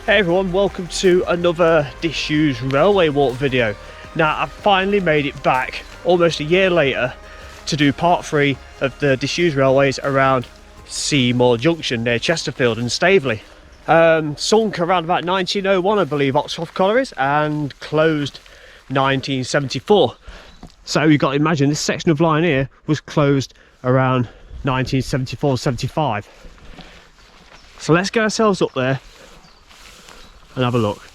Hey everyone, welcome to another disused railway walk video. Now I've finally made it back almost a year later to do part 3 of the disused railways around Seymour Junction near Chesterfield and Stavely. Sunk around about 1901 I believe, Oxcroft Collieries, and closed 1974. So you've got to imagine this section of line here was closed around 1974-75. So let's get ourselves up there and have a look.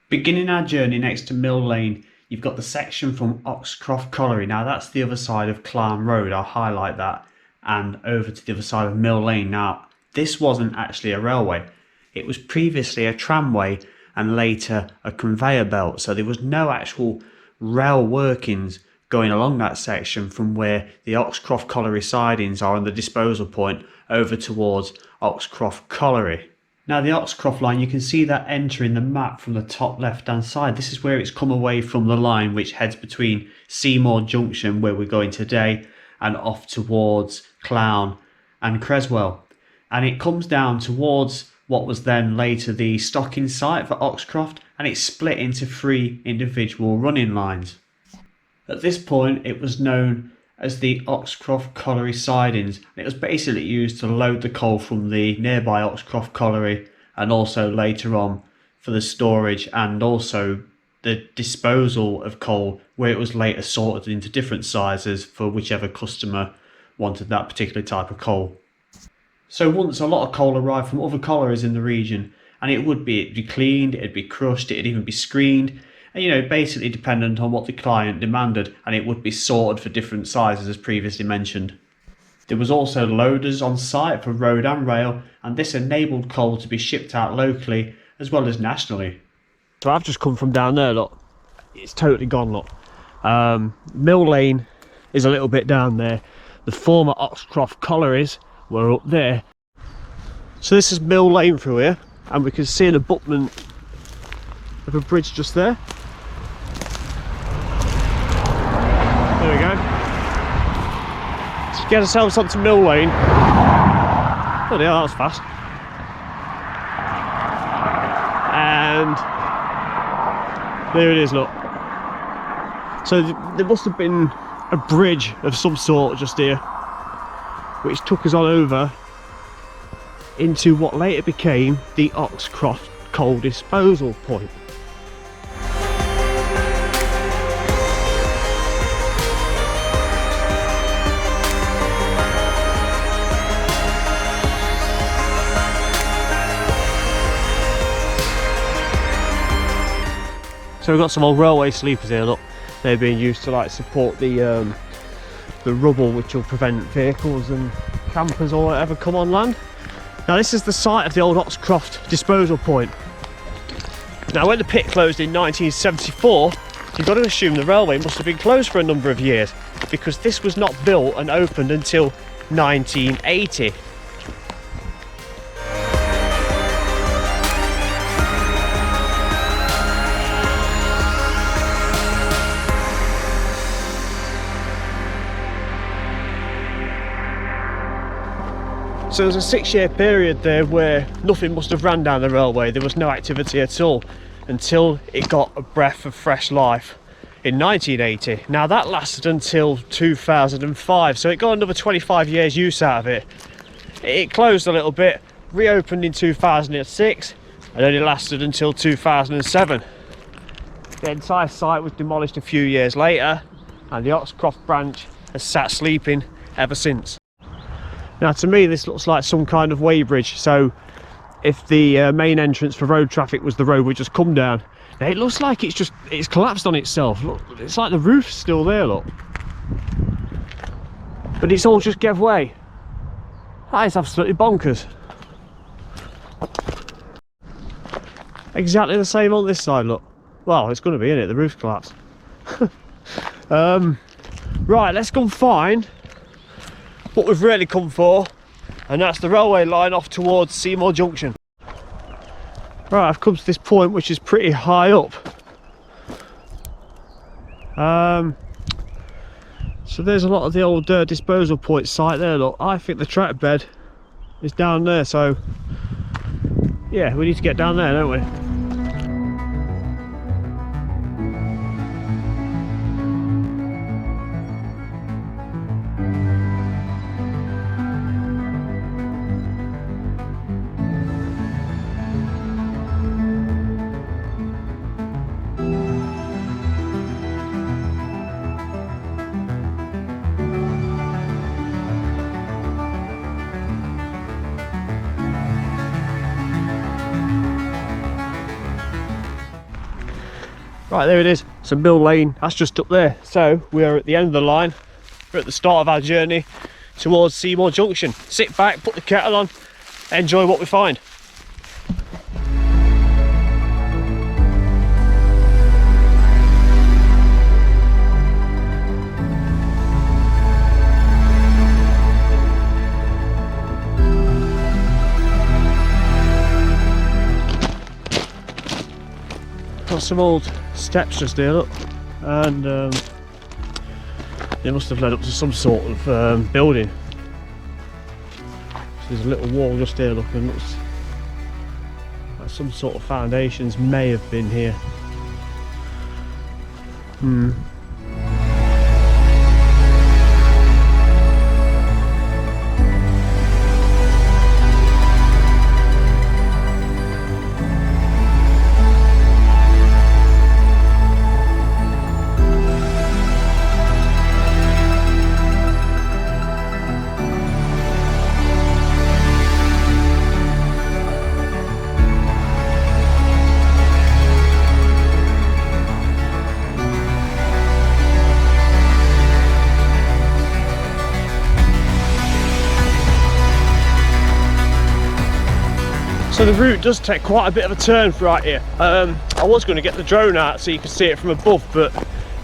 Beginning our journey next to Mill Lane, you've got the section from Oxcroft Colliery. Now that's the other side of Clowne Road, I'll highlight that, and over to the other side of Mill Lane. Now this wasn't actually a railway, it was previously a tramway and later a conveyor belt, so there was no actual rail workings going along that section from where the Oxcroft Colliery sidings are on the disposal point over towards Oxcroft Colliery. Now the Oxcroft line, you can see that entering the map from the top left hand side. This is where it's come away from the line which heads between Seymour Junction, where we're going today, and off towards Clowne and Creswell. And it comes down towards what was then later the stocking site for Oxcroft, and it's split into 3 individual running lines. At this point it was known as the Oxcroft Colliery sidings. It was basically used to load the coal from the nearby Oxcroft Colliery, and also later on for the storage and also the disposal of coal, where it was later sorted into different sizes for whichever customer wanted that particular type of coal. So once a lot of coal arrived from other collieries in the region, and it'd be cleaned, it'd be crushed, it'd even be screened, and, you know, basically dependent on what the client demanded, and it would be sorted for different sizes as previously mentioned. There was also loaders on site for road and rail, and this enabled coal to be shipped out locally as well as nationally. So I've just come from down there, look, it's totally gone, look. Mill Lane is a little bit down there. The former Oxcroft Collieries were up there. So this is Mill Lane through here, and we can see an abutment of a bridge just there. There we go. Let's get ourselves onto Mill Lane. Oh yeah, that was fast. And there it is, look. So there must have been a bridge of some sort just here, which took us on over into what later became the Oxcroft Coal Disposal Point. So we've got some old railway sleepers here, look. They're being used to like support the rubble, which will prevent vehicles and campers or whatever come on land. Now this is the site of the old Oxcroft Disposal Point. Now when the pit closed in 1974, you've got to assume the railway must have been closed for a number of years, because this was not built and opened until 1980. So there was a 6-year period there where nothing must have ran down the railway. There was no activity at all until it got a breath of fresh life in 1980. Now that lasted until 2005, so it got another 25 years use out of it. It closed a little bit, reopened in 2006 and only lasted until 2007. The entire site was demolished a few years later, and the Oxcroft branch has sat sleeping ever since. Now to me this looks like some kind of weighbridge, so if the main entrance for road traffic was the road we just come down, now it looks like it's collapsed on itself. Look, it's like the roof's still there, look. But it's all just gave way. That is absolutely bonkers. Exactly the same on this side, look. Well, it's going to be, isn't it? The roof's collapsed. Right, let's go and find what we've really come for, and that's the railway line off towards Seymour Junction. Right, I've come to this point which is pretty high up. So there's a lot of the old disposal point site there, look. I think the track bed is down there, so yeah, we need to get down there, don't we? Right, there it is, St Mill Lane, that's just up there. So we are at the end of the line, we're at the start of our journey towards Seymour Junction. Sit back, put the kettle on, enjoy what we find. Got some old steps just here, look, and they must have led up to some sort of building. So there's a little wall just here, look, and looks like some sort of foundations may have been here. So the route does take quite a bit of a turn right here. I was going to get the drone out so you can see it from above, but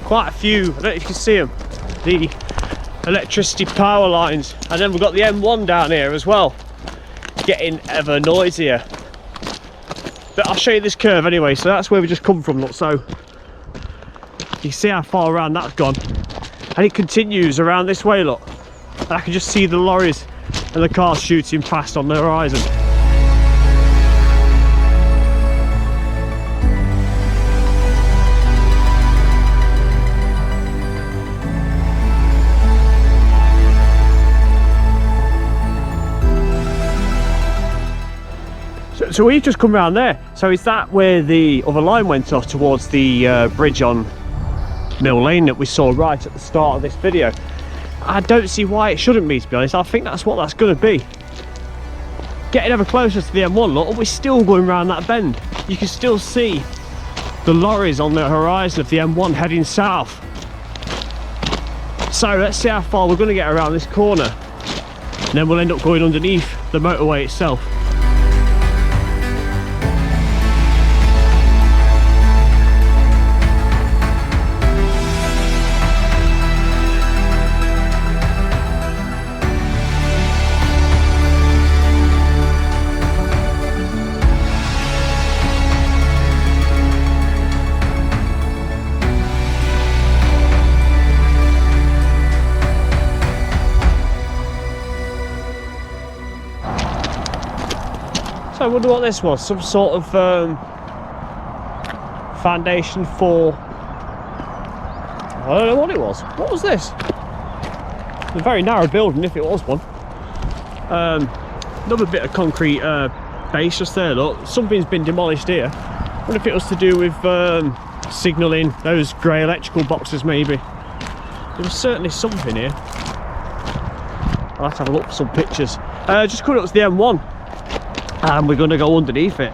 quite a few, I don't know if you can see them, the electricity power lines, and then we've got the M1 down here as well, getting ever noisier. But I'll show you this curve anyway. So that's where we just come from, look. So you can see how far around that's gone, and it continues around this way, look. And I can just see the lorries and the cars shooting past on the horizon. So we've just come around there. So is that where the other line went off towards the bridge on Mill Lane that we saw right at the start of this video? I don't see why it shouldn't be, to be honest. I think that's what that's going to be. Getting ever closer to the M1, look, we're still going around that bend. You can still see the lorries on the horizon of the M1 heading south. So let's see how far we're going to get around this corner, and then we'll end up going underneath the motorway itself. I wonder what this was, some sort of foundation for, I don't know what it was. What was this? A very narrow building if it was one. Another bit of concrete base just there, look. Something's been demolished here. I wonder if it was to do with signalling, those grey electrical boxes maybe. There was certainly something here. I'll have to have a look for some pictures. Just coming up to the M1 and we're going to go underneath it.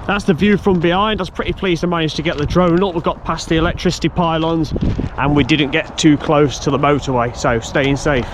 That's the view from behind. I was pretty pleased I managed to get the drone up. We got past the electricity pylons and we didn't get too close to the motorway, so staying safe.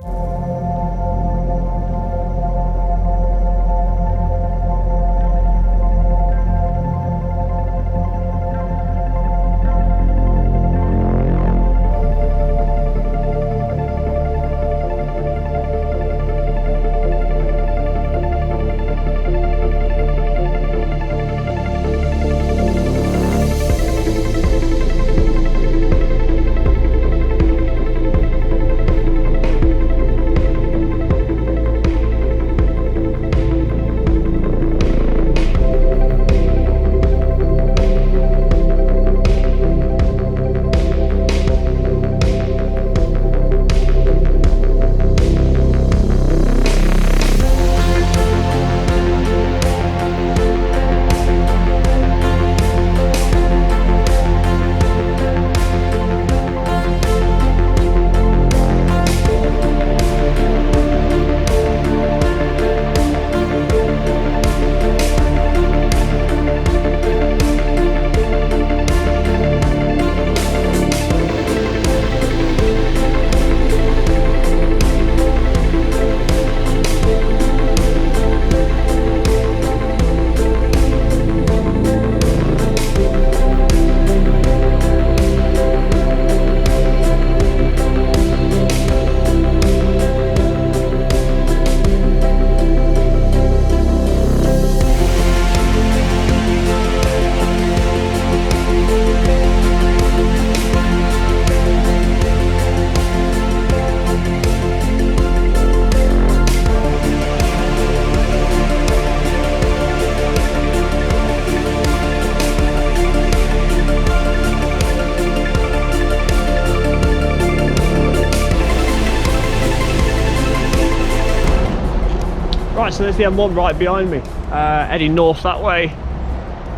Right, so there's the M1 right behind me, heading north that way,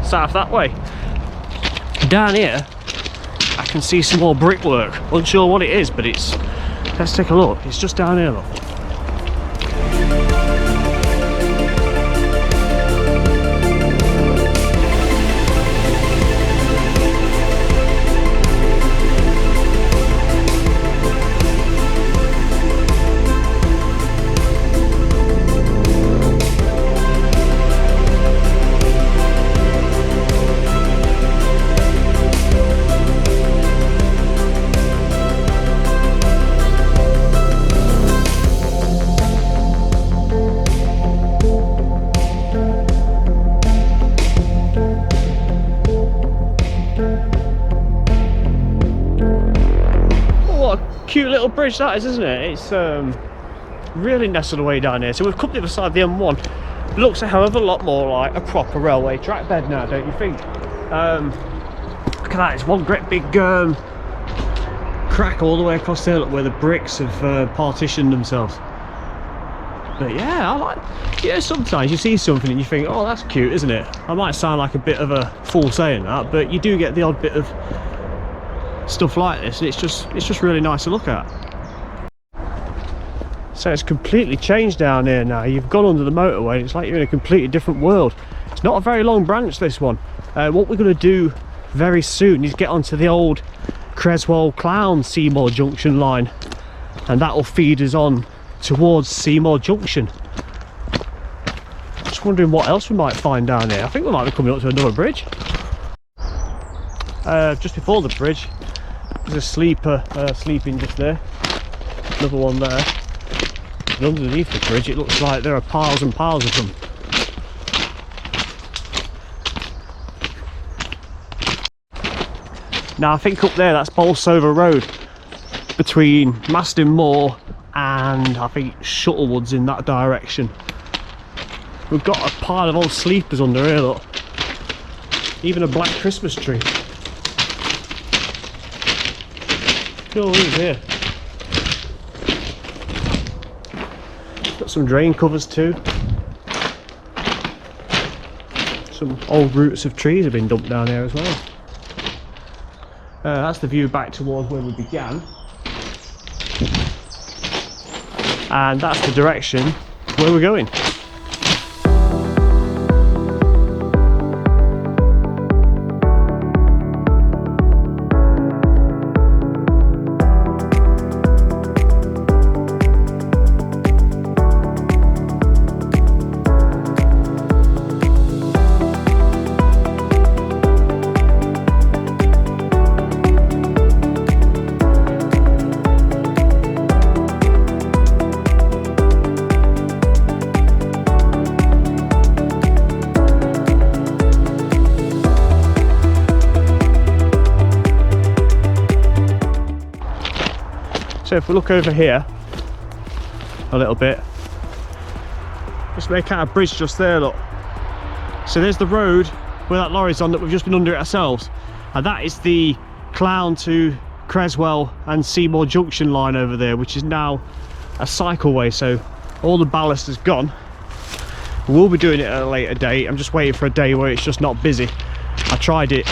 south that way. Down here, I can see some more brickwork. Unsure what it is, but it's, let's take a look. It's just down here, look. Cute little bridge that is, isn't it? It's really nestled away down here. So we've come to the other side of the M1. It looks a hell of a lot more like a proper railway track bed now, don't you think? Look at that, it's one great big crack all the way across there, look, where the bricks have partitioned themselves. But yeah, I like, yeah, sometimes you see something and you think, oh, that's cute, isn't it? I might sound like a bit of a fool saying that, but you do get the odd bit of stuff like this, and it's just really nice to look at. So it's completely changed down here now. You've gone under the motorway and it's like you're in a completely different world. It's not a very long branch, this one. What we're going to do very soon is get onto the old Creswell Clowne Seymour Junction line, and that will feed us on towards Seymour Junction. Just wondering what else we might find down here. I think we might be coming up to another bridge. Just before the bridge there's a sleeper sleeping just there, another one there, and underneath the bridge it looks like there are piles and piles of them. Now I think up there that's Bolsover Road, between Maston Moor and I think Shuttlewoods in that direction. We've got a pile of old sleepers under here, look, even a black Christmas tree. Cool, who's here? Got some drain covers too. Some old roots of trees have been dumped down here as well. That's the view back towards where we began. And that's the direction where we're going. So if we look over here a little bit, just make out a bridge just there, look. So there's the road where that lorry's on that we've just been under it ourselves, and that is the Clowne to Creswell and Seymour Junction line over there, which is now a cycleway. So all the ballast is gone. We'll be doing it at a later date. I'm just waiting for a day where it's just not busy. I've tried it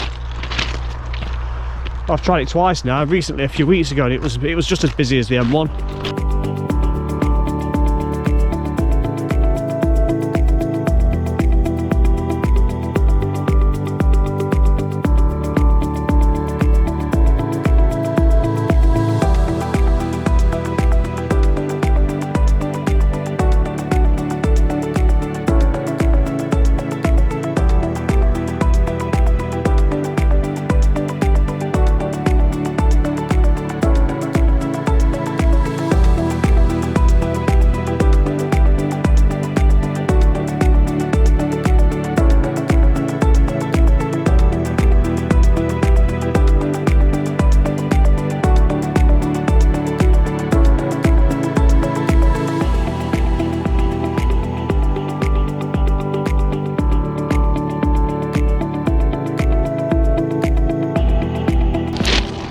twice now, recently a few weeks ago, and it was just as busy as the M1.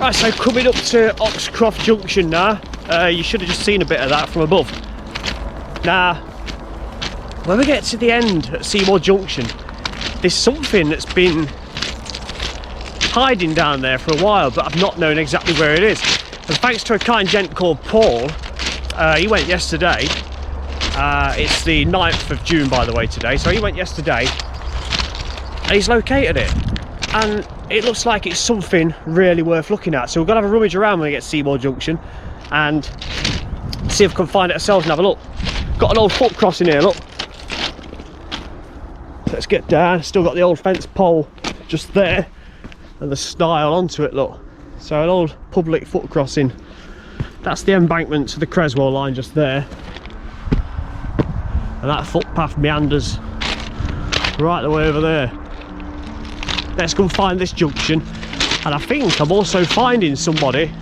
Right, so coming up to Oxcroft Junction now. You should have just seen a bit of that from above. Now, when we get to the end at Seymour Junction, there's something that's been hiding down there for a while, but I've not known exactly where it is. And thanks to a kind gent called Paul, he went yesterday. It's the 9th of June, by the way, today. So he went yesterday, and he's located it. And it looks like it's something really worth looking at. So we're going to have a rummage around when we get to Seymour Junction and see if we can find it ourselves and have a look. Got an old foot crossing here, look. Let's get down. Still got the old fence pole just there and the stile onto it, look. So an old public foot crossing. That's the embankment to the Creswell line just there. And that footpath meanders right the way over there. Let's go and find this junction, and I think I'm also finding somebody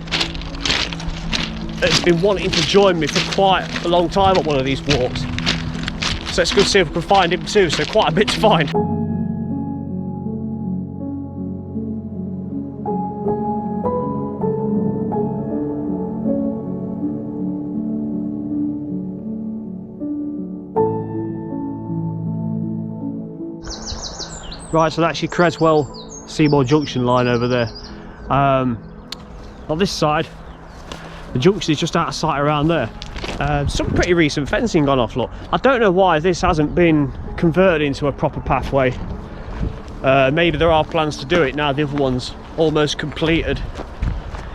that's been wanting to join me for quite a long time on one of these walks. So let's go see if we can find him too, so quite a bit to find. Right, so that's your Creswell Seymour Junction line over there. On this side, the junction is just out of sight around there. Some pretty recent fencing gone off, look. I don't know why this hasn't been converted into a proper pathway. Maybe there are plans to do it now the other one's almost completed.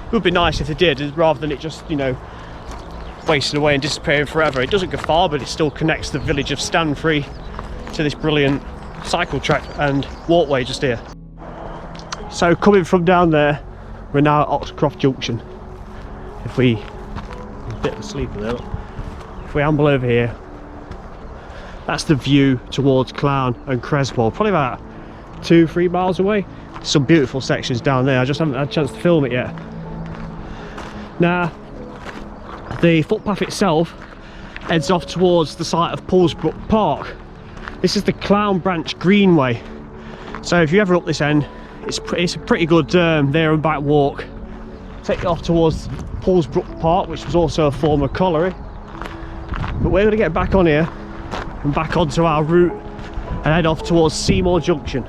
It would be nice if they did, rather than it just, you know, wasting away and disappearing forever. It doesn't go far, but it still connects the village of Stanfree to this brilliant cycle track and walkway just here. So coming from down there, we're now at Oxcroft Junction. If we, a bit of a sleeper there, if we amble over here, that's the view towards Clowne and Creswell, probably about 2-3 miles away. Some beautiful sections down there, I just haven't had a chance to film it yet. Now, the footpath itself heads off towards the site of Poolsbrook Park. This is the Clowne Branch Greenway. So if you ever up this end, it's a pretty good there and back walk. Take it off towards Poolsbrook Park, which was also a former colliery. But we're going to get back on here and back onto our route and head off towards Seymour Junction.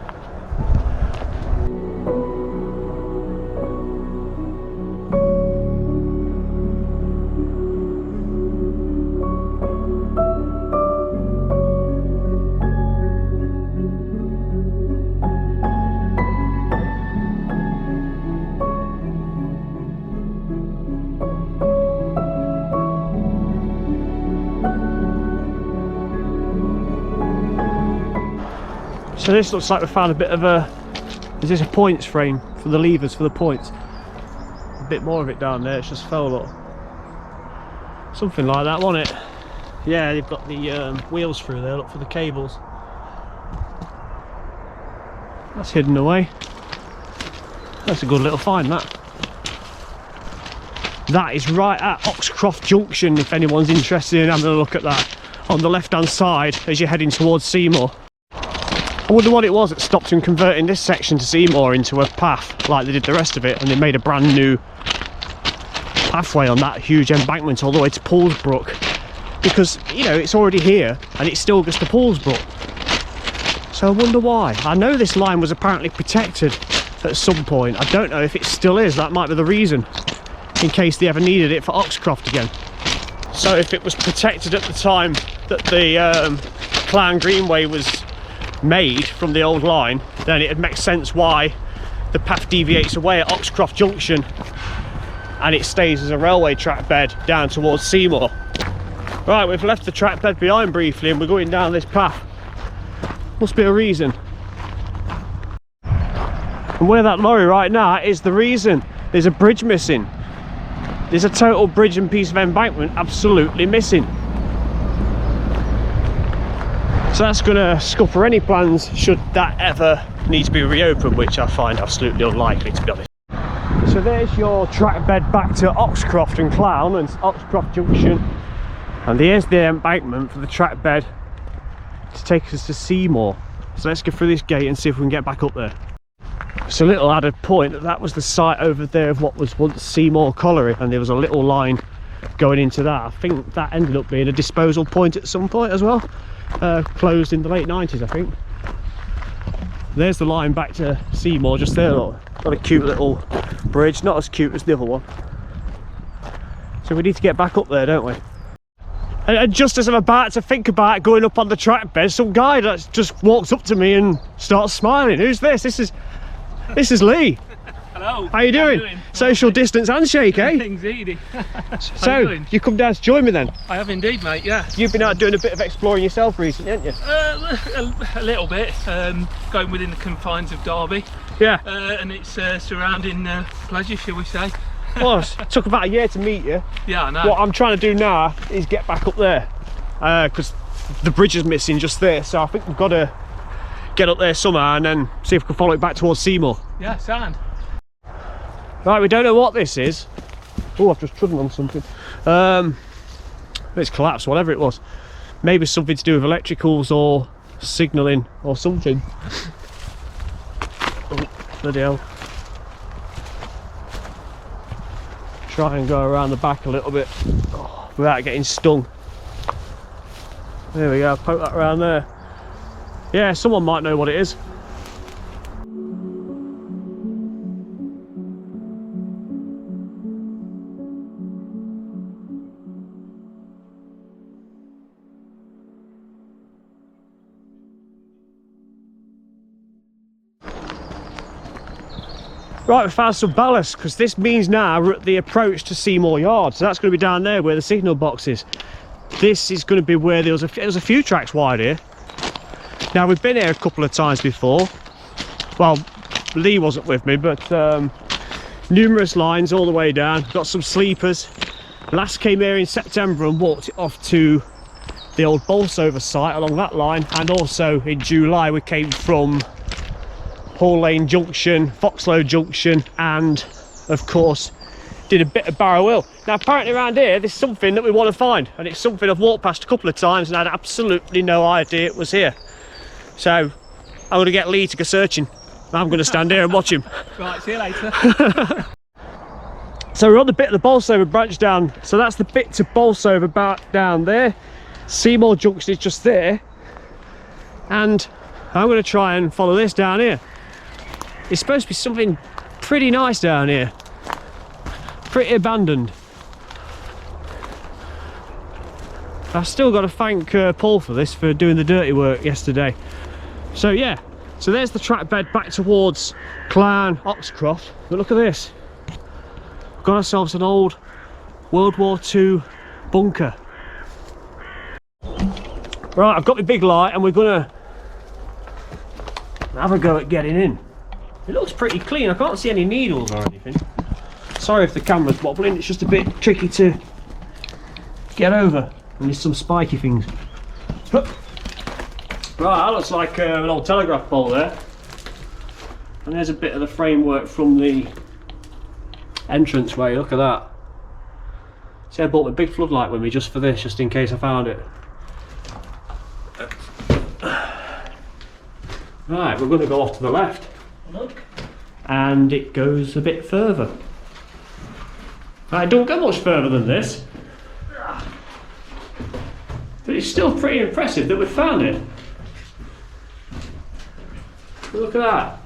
So this looks like we found a bit of a, is this a points frame for the levers for the points? A bit more of it down there, it's just fell up. Something like that, wasn't it? Yeah, they've got the wheels through there, look for the cables. That's hidden away. That's a good little find, that. That is right at Oxcroft Junction, if anyone's interested in having a look at that. On the left hand side as you're heading towards Seymour. I wonder what it was that stopped him converting this section to Seymour into a path like they did the rest of it, and they made a brand new pathway on that huge embankment all the way to Poolsbrook, because, you know, it's already here and it still goes to Poolsbrook. So I wonder why. I know this line was apparently protected at some point. I don't know if it still is. That might be the reason, in case they ever needed it for Oxcroft again. So if it was protected at the time that the Clowne Greenway was made from the old line, then it would make sense why the path deviates away at Oxcroft Junction and it stays as a railway track bed down towards Seymour. Right, we've left the track bed behind briefly and we're going down this path. Must be a reason. And where that lorry right now is the reason. There's a bridge missing. There's a total bridge and piece of embankment absolutely missing. So that's going to scupper any plans should that ever need to be reopened, which I find absolutely unlikely, to be honest. So there's your track bed back to Oxcroft and Clowne and Oxcroft Junction, and there's the embankment for the track bed to take us to Seymour. So let's go through this gate and see if we can get back up there. It's a little added point that was the site over there of what was once Seymour Colliery, and there was a little line going into that. I think that ended up being a disposal point at some point as well. Closed in the late 90s, I think. There's the line back to Seymour just there, look. Got a cute little bridge, not as cute as the other one. So we need to get back up there, don't we? And just as I'm about to think about going up on the track bed, some guy that just walks up to me and starts smiling. Who's this? This is Lee. Hello. How you doing? Social distance handshake, eh? Things easy. So, you come down to join me then? I have indeed, mate, yeah. You've been out doing a bit of exploring yourself recently, haven't you? A little bit, going within the confines of Derby. Yeah. And it's surrounding pleasure, shall we say. Well, it took about a year to meet you. Yeah, I know. What I'm trying to do now is get back up there, because the bridge is missing just there, so I think we've got to get up there somehow and then see if we can follow it back towards Seymour. Yeah, sound. Right, we don't know what this is. Oh, I've just trodden on something. It's collapsed, whatever it was. Maybe something to do with electricals or signalling or something. Oh, bloody hell. Try and go around the back a little bit without getting stung. There we go, poke that around there. Yeah, someone might know what it is. Right, we found some ballast, because this means now we're at the approach to Seymour Yard. So that's going to be down there where the signal box is. This is going to be where there was a few tracks wide here. Now, we've been here a couple of times before. Well, Lee wasn't with me, but numerous lines all the way down. Got some sleepers. Last came here in September and walked it off to the old Bolsover site along that line. And also in July we came from Hall Lane Junction, Foxlow Junction, and of course did a bit of Barrow Hill. Now apparently around here there's something that we want to find, and it's something I've walked past a couple of times and had absolutely no idea it was here. So I'm going to get Lee to go searching. I'm going to stand here and watch him. Right, see you later. So we're on the bit of the Bolsover branch down. So that's the bit to Bolsover about down there. Seymour Junction is just there. And I'm going to try and follow this down here. It's supposed to be something pretty nice down here. Pretty abandoned. I've still got to thank Paul for this, for doing the dirty work yesterday. So yeah, so there's the track bed back towards Clowne, Oxcroft. But look at this. We've got ourselves an old World War II bunker. Right, I've got my big light and we're gonna have a go at getting in. It looks pretty clean. I can't see any needles or anything. Sorry if the camera's wobbling, it's just a bit tricky to get over. And there's some spiky things. Right, that looks like an old telegraph pole there. And there's a bit of the framework from the entranceway, look at that. See, I bought my big floodlight with me just for this, just in case I found it. Right, we're going to go off to the left. Look. And it goes a bit further. Right, it don't go much further than this. But it's still pretty impressive that we found it. Look at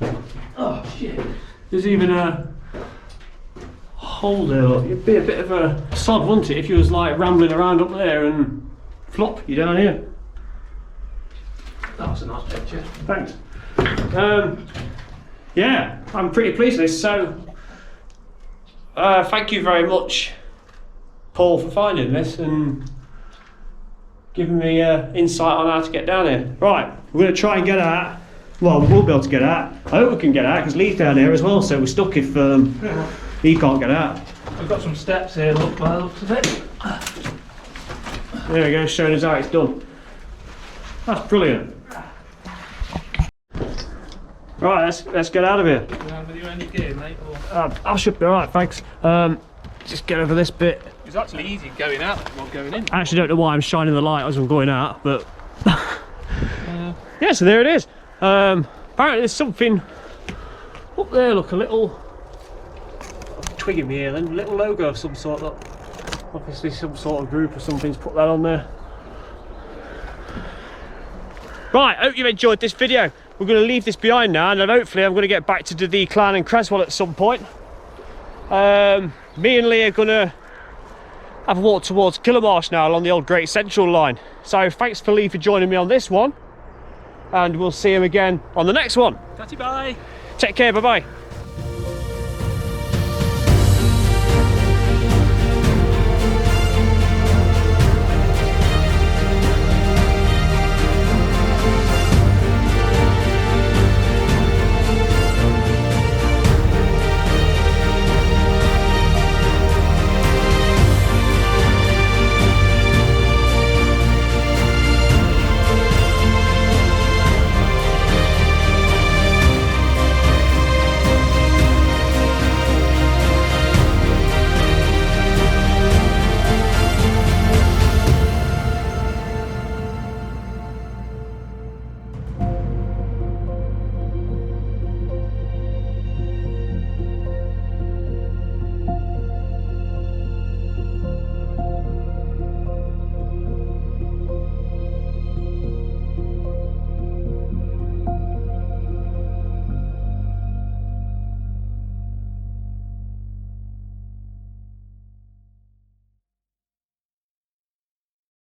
that. Oh shit. There's even a hole there, look. It'd be a bit of a sod, wouldn't it, if you was like rambling around up there and flop, you down here. That was a nice picture. Thanks. Yeah, I'm pretty pleased with this. So, thank you very much, Paul, for finding this and giving me insight on how to get down here. Right, we're going to try and get out. Well, we will be able to get out. I hope we can get out because Lee's down here as well, so we're stuck if he can't get out. I've got some steps here, look, by the looks of it. There we go, showing us how it's done. That's brilliant. Right, let's get out of here. With your any gear, mate? I should be alright, thanks. Just get over this bit. It's actually easy going out while going in. I actually don't know why I'm shining the light as I'm going out, but yeah, so there it is. Apparently there's something up there, look, a little twig in my ear then, a little logo of some sort, look. Obviously some sort of group or something's put that on there. Right, hope you've enjoyed this video. We're going to leave this behind now, and then hopefully I'm going to get back to do the Clowne Creswell at some point. Me and Lee are going to have a walk towards Killamarsh now along the old Great Central line. So thanks for Lee for joining me on this one, and we'll see him again on the next one. Tatty bye. Take care, bye bye.